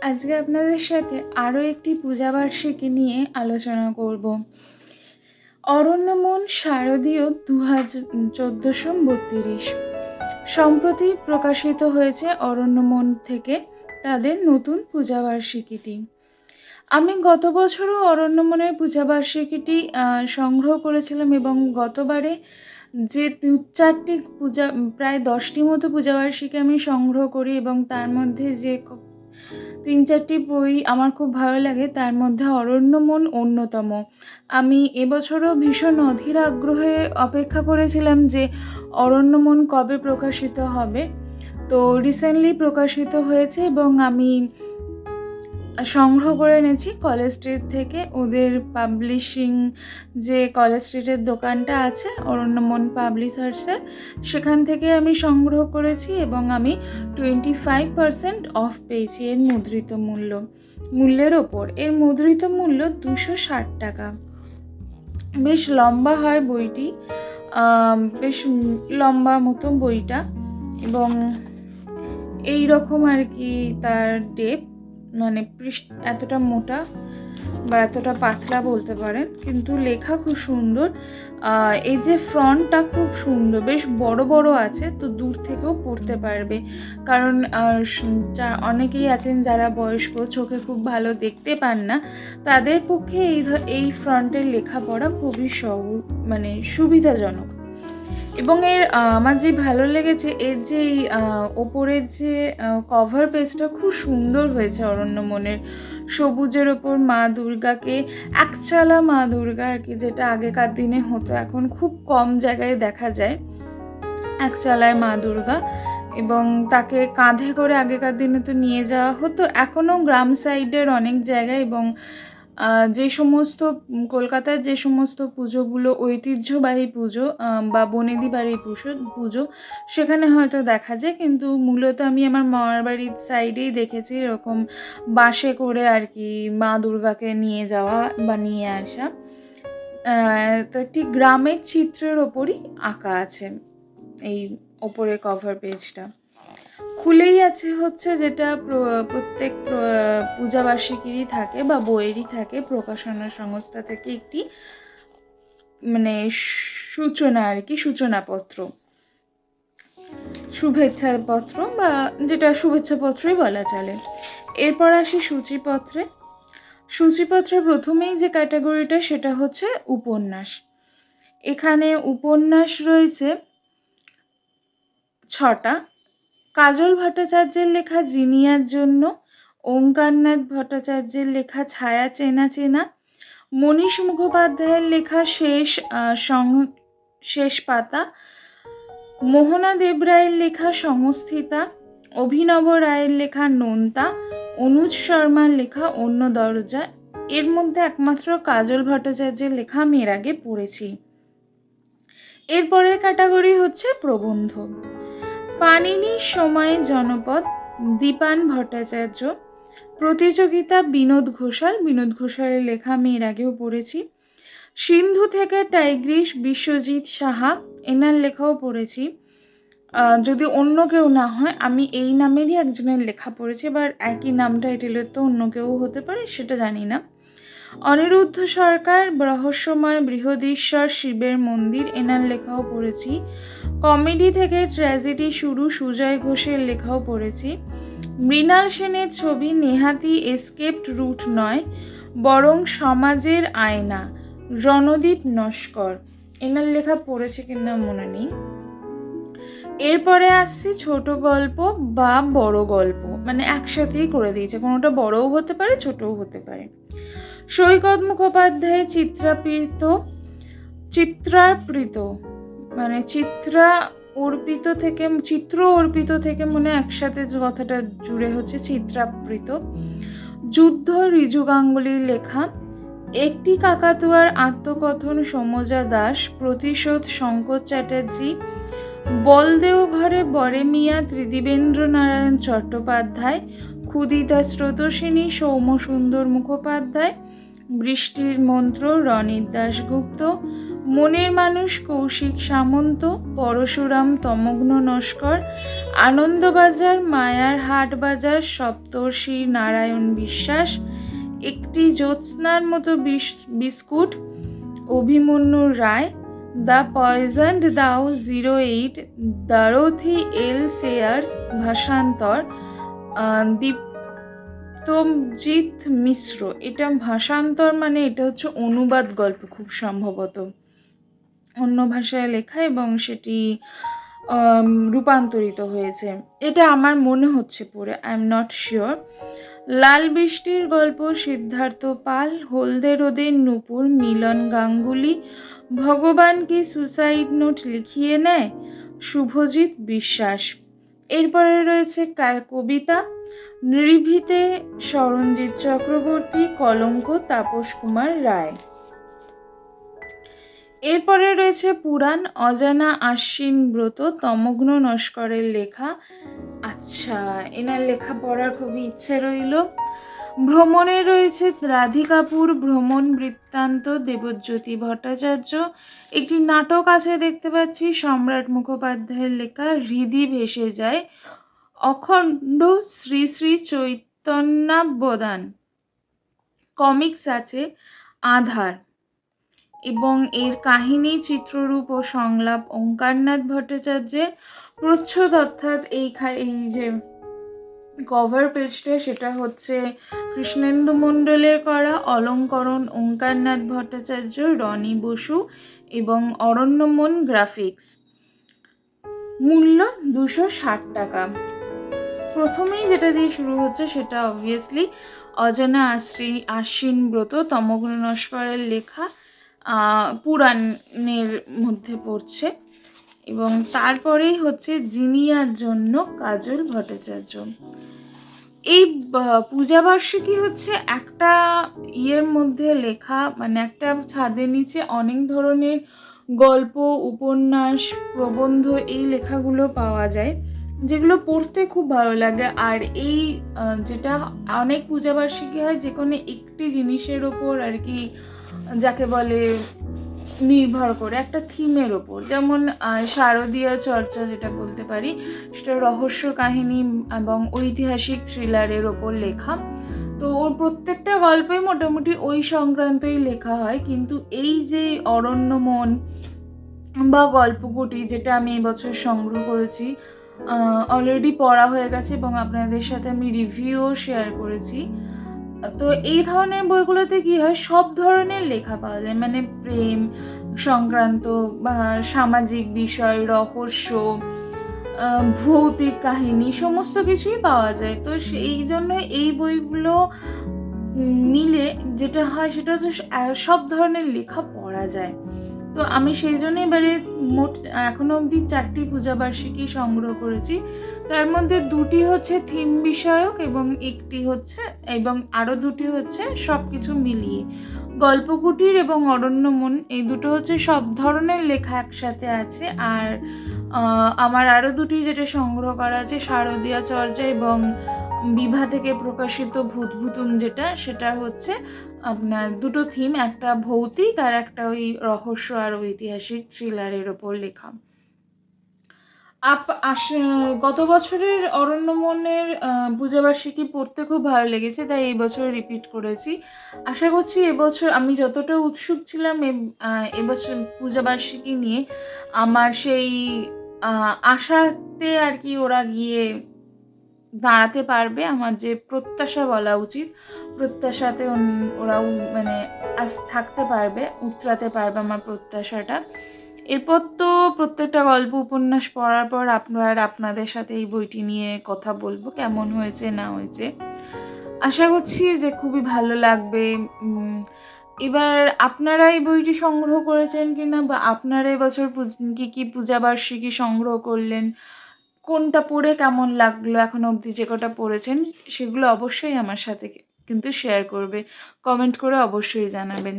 আজকে আপনাদের সাথে আরও একটি পূজাবার্ষিকী নিয়ে আলোচনা করব। অরণ্যমন শারদীয় 1432 সম্প্রতি প্রকাশিত হয়েছে অরণ্যমন থেকে তাদের নতুন পূজাবার্ষিকীটি। আমি গত বছরও অরণ্যমনের পূজাবার্ষিকীটি সংগ্রহ করেছিলাম এবং গতবারে যে 4টি পূজা প্রায় 10টি মতো পূজাবার্ষিকী আমি সংগ্রহ করি এবং তার মধ্যে যে 3-4টি বই আমার খুব ভালো লাগে, তার মধ্যে অরণ্যমন অন্যতম। আমি এবছরও ভীষণ অধীর আগ্রহে অপেক্ষা করেছিলাম যে অরণ্যমন কবে প্রকাশিত হবে। তো রিসেন্টলি প্রকাশিত হয়েছে এবং আমি সংগ্রহ করে এনেছি কলেজ স্ট্রিট থেকে। ওদের পাবলিশিং যে কলেজ স্ট্রিটের দোকানটা আছে অরণ্যমন পাবলিশার্সের, সেখান থেকে আমি সংগ্রহ করেছি এবং আমি 25% অফ পেয়েছি এর মুদ্রিত মূল্যের ওপর। এর মুদ্রিত মূল্য 260 টাকা। বেশ লম্বা হয় বইটি, বেশ লম্বা মতো বইটা, এবং এই রকম আর কি তার ডেপথ, মানে এতটা মোটা বা এতটা পাতলা বলতে পারেন, কিন্তু লেখা খুব সুন্দর। এই যে ফ্রন্টটা খুব সুন্দর, বেশ বড় বড় আছে, তো দূর থেকেও পড়তে পারবে। কারণ অনেকেই আছেন যারা বয়স্ক, চোখে খুব ভালো দেখতে পান না, তাদের পক্ষে এই ফ্রন্টের লেখাপড়া খুবই মানে সুবিধাজনক। এবং আমার যে ভালো লেগেছে এর যে ওপরের যে কভার পেজটা খুব সুন্দর হয়েছে অরণ্যমনের। সবুজের ওপর মা দুর্গাকে, একচালা মা দুর্গা আর কি, যেটা আগেকার দিনে হতো, এখন খুব কম জায়গায় দেখা যায় একচালায় মা দুর্গা, এবং তাকে কাঁধে করে আগেকার দিনে তো নিয়ে যাওয়া হতো, এখনও গ্রাম সাইডের অনেক জায়গায় এবং যে সমস্ত কলকাতার যে সমস্ত পুজোগুলো ঐতিহ্যবাহী পুজো বা বনেদি বাড়ির পুজো সেখানে হয়তো দেখা যায়, কিন্তু মূলত আমি আমার মামার বাড়ির সাইডেই দেখেছি এরকম বাসে করে আর কি মা দুর্গাকে নিয়ে যাওয়া বা নিয়ে আসা। তো একটি গ্রামের চিত্রের ওপরই আঁকা আছে এই ওপরে কভার পেজটা। খুলেই আছে হচ্ছে, যেটা প্রত্যেক পূজাবার্ষিকীরই থাকে বা বইয়েরই থাকে, প্রকাশনা সংস্থা থেকে একটি মানে সূচনা আর কি, সূচনাপত্র, শুভেচ্ছাপত্র, বা যেটা শুভেচ্ছাপত্রই বলা চলে। এরপর আসি সূচিপত্রে। সূচিপত্রে প্রথমেই যে ক্যাটাগরিটা সেটা হচ্ছে উপন্যাস। এখানে উপন্যাস রয়েছে 6টা। কাজল ভট্টাচার্যের লেখা জিনিয়ার জন্য, ওঙ্কারনাথ ভট্টাচার্যের লেখা ছায়া চেনা চেনা, মনীষ মুখোপাধ্যায়ের লেখা শেষ পাতা, মোহনা দেবরায়ের লেখা সংস্থিতা, অভিনব রায়ের লেখা নোনতা, অনুজ শর্মার লেখা অন্য দরজা। এর মধ্যে একমাত্র কাজল ভট্টাচার্যের লেখা আমি এর আগে পড়েছি। এরপরের ক্যাটাগরি হচ্ছে প্রবন্ধ। পানিনির সময়ে জনপদ, দীপান ভট্টাচার্য। প্রতিযোগিতা, বিনোদ ঘোষালের লেখা আমি এর আগেও পড়েছি। সিন্ধু থেকে টাইগ্রিস, বিশ্বজিৎ সাহা, এনার লেখাও পড়েছি। যদি অন্য কেউ না হয়, আমি এই নামেরই একজনের লেখা পড়েছি, এবার একই নাম টাইটেলের তো অন্য কেউ হতে পারে, সেটা জানি না। অনিরুদ্ধ সরকার, রহস্যময় বৃহদীশ্বর শিবের মন্দির, এনার লেখাও পড়েছি। কমেডি থেকে ট্র্যাজেডি শুরু, সুজয় ঘোষের লেখাও পড়েছি। মৃণাল সেনের ছবি, নেহাতি এসকেপড রুট নয়, বরং সমাজের আয়না, রণদীপ নস্কর, এনার লেখা পড়েছে কিনা মনে নেই। এরপরে আসছি ছোট গল্প বা বড় গল্প, মানে একসাথেই করে দিয়েছে, কোনোটা বড়ও হতে পারে ছোটও হতে পারে। সৈকত মুখোপাধ্যায় চিত্রার্পিত, মানে চিত্র অর্পিত থেকে মনে একসাথে কথাটা জুড়ে হচ্ছে চিত্রার্পিত। যুদ্ধ, রিজু গাঙ্গুলির লেখা। একটি কাকাতুয়ার আত্মকথন, সমজা দাস। প্রতিশোধ, শঙ্কর চ্যাটার্জি। বলদেও ঘরে বরে মিয়া, ত্রিদিবেন্দ্র নারায়ণ চট্টোপাধ্যায়। ক্ষুদিতা স্রোতস্বিনী, সৌম্যসুন্দর মুখোপাধ্যায়। বৃষ্টির মন্ত্র রনিত দাশগুপ্ত, মনের মানুষ কৌশিক সামন্ত, পরশুরাম তমগ্ন নস্কর, আনন্দবাজার মায়ার হাট বাজার সপ্তর্ষি নারায়ণ বিশ্বাস, একটি জ্যোৎস্নার মতো biscuit Abhimanyu Roy, the poisoned দাও 08 দারোথি এল সেয়ার্স, ভাষান্তর দীপ্তজিৎ মিশ্র। এটা ভাষান্তর মানে এটা হচ্ছে অনুবাদ গল্প, খুব সম্ভবত অন্য ভাষায় লেখা এবং সেটি রূপান্তরিত হয়েছে, এটা আমার মনে হচ্ছে পড়ে, আই এম নট শিওর। লাল বৃষ্টির গল্প সিদ্ধার্থ পাল, হলদে রোদের নূপুর মিলন গাঙ্গুলি, ভগবান কি সুসাইড নোট লিখিয়ে নেয় শুভজিৎ বিশ্বাস। এরপরে রয়েছে কবিতা নির্ভীতে সরঞ্জিৎ চক্রবর্তী, কলঙ্ক তাপস কুমার রায়। এরপরে রয়েছে পুরাণ অজানা আশ্বিন ব্রত তমগ্ন নস্করের লেখা। আচ্ছা, এনার লেখা পড়ার খুবই ইচ্ছে রইল। ভ্রমণে রয়েছে রাধিকাপুর ভ্রমণ বৃত্তান্ত দেবজ্যোতি ভট্টাচার্য। একটি নাটক আছে দেখতে পাচ্ছি সম্রাট মুখোপাধ্যায়ের লেখা হৃদি ভেসে যায়। অখণ্ড শ্রী শ্রী চৈতন্যাবদান। কমিক্স আছে আধার এবং এর কাহিনী চিত্ররূপ ও সংলাপ ওঙ্কারনাথ ভট্টাচার্যের। প্রচ্ছদ অর্থাৎ এই যে কভার পেজটা সেটা হচ্ছে কৃষ্ণেন্দু মণ্ডলের করা। অলঙ্করণ ওঙ্কারনাথ ভট্টাচার্য, রনি বসু এবং অরণ্যমন গ্রাফিক্স। মূল্য 260 টাকা। প্রথমেই যেটা দিয়ে শুরু হচ্ছে সেটা অবভিয়াসলি অজানা আশ্বিন ব্রত তমগ্ন নস্করের লেখা, পুরাণের মধ্যে পড়ছে। এবং তারপরেই হচ্ছে জিনিয়ার জন্য কাজল ভট্টাচার্য। এই পূজাবার্ষিকী হচ্ছে একটা ইয়ের মধ্যে লেখা, মানে একটা ছাদের নিচে অনেক ধরনের গল্প উপন্যাস প্রবন্ধ এই লেখাগুলো পাওয়া যায়, যেগুলো পড়তে খুব ভালো লাগে। আর এই যেটা অনেক পূজাবার্ষিকী হয় যে কোনো একটি জিনিসের ওপর আর কি, যাকে বলে নির্ভর করে একটা থিমের ওপর, যেমন শারদীয়া চর্চা যেটা বলতে পারি সেটা রহস্য কাহিনী এবং ঐতিহাসিক থ্রিলারের ওপর লেখা। তো ওর প্রত্যেকটা গল্পই মোটামুটি ওই সংক্রান্তই লেখা হয়। কিন্তু এই যে অরণ্যমন বা গল্পকুটি যেটা আমি এবছর সংগ্রহ করেছি, অলরেডি পড়া হয়ে গেছে এবং আপনাদের সাথে আমি রিভিউও শেয়ার করেছি। তো এই ধরনের বইগুলোতে কি হয়, সব ধরনের লেখা পাওয়া যায়, মানে প্রেম সংক্রান্ত বা সামাজিক বিষয়, রহস্য, ভৌতিক কাহিনী সমস্ত কিছুই পাওয়া যায়। তো সেই জন্য এই বইগুলো নিলে যেটা হয় সেটা হচ্ছে সব ধরনের লেখা পড়া যায়। তো আমি সেই জন্য এবারে মোট এখনো অবধি 4টি পূজাবার্ষিকী সংগ্রহ করেছি। তার মধ্যে 2টি হচ্ছে থিম বিষয়ক এবং একটি হচ্ছে এবং আরও 2টি হচ্ছে সব কিছু মিলিয়ে গল্পকুটির এবং অরণ্যমন, এই দুটো হচ্ছে সব ধরনের লেখা একসাথে আছে। আর আমার আরও 2টি যেটা সংগ্রহ করা আছে শারদীয়া চর্যা এবং বিভা থেকে প্রকাশিত ভূতভূতুম, সেটা হচ্ছে আপনার 2টো থিম, একটা ভৌতিক আর একটা ওই রহস্য আর ঐতিহাসিক থ্রিলারের ওপর লেখা। গত বছরের অরণ্যমনের পূজাবার্ষিকী পড়তে খুব ভালো লেগেছে, তাই এই বছর রিপিট করেছি। আশা করছি এবছর আমি যতটা উৎসুক ছিলাম এবছর পূজাবার্ষিকী নিয়ে, আমার সেই আশাতে আর কি ওরা গিয়ে দাঁড়াতে পারবে। আমার যে প্রত্যাশা বলা উচিত, প্রত্যাশাতে ওরাও মানে আজ থাকতে পারবে, উতরাতে পারবে আমার প্রত্যাশাটা। এরপর তো প্রত্যেকটা গল্প উপন্যাস পড়ার পর আপনাদের সাথে এই বইটি নিয়ে কথা বলবো, কেমন হয়েছে না হয়েছে। আশা করছি যে খুবই ভালো লাগবে। এবার আপনারা এই বইটি সংগ্রহ করেছেন কিনা, বা আপনারা এবছর কি পূজাবার্ষিকী সংগ্রহ করলেন, কোনটা পড়ে কেমন লাগলো, এখনো অবধি যে কটা পড়েছেন সেগুলো অবশ্যই আমার সাথে কিন্তু শেয়ার করবে, কমেন্ট করে অবশ্যই জানাবেন।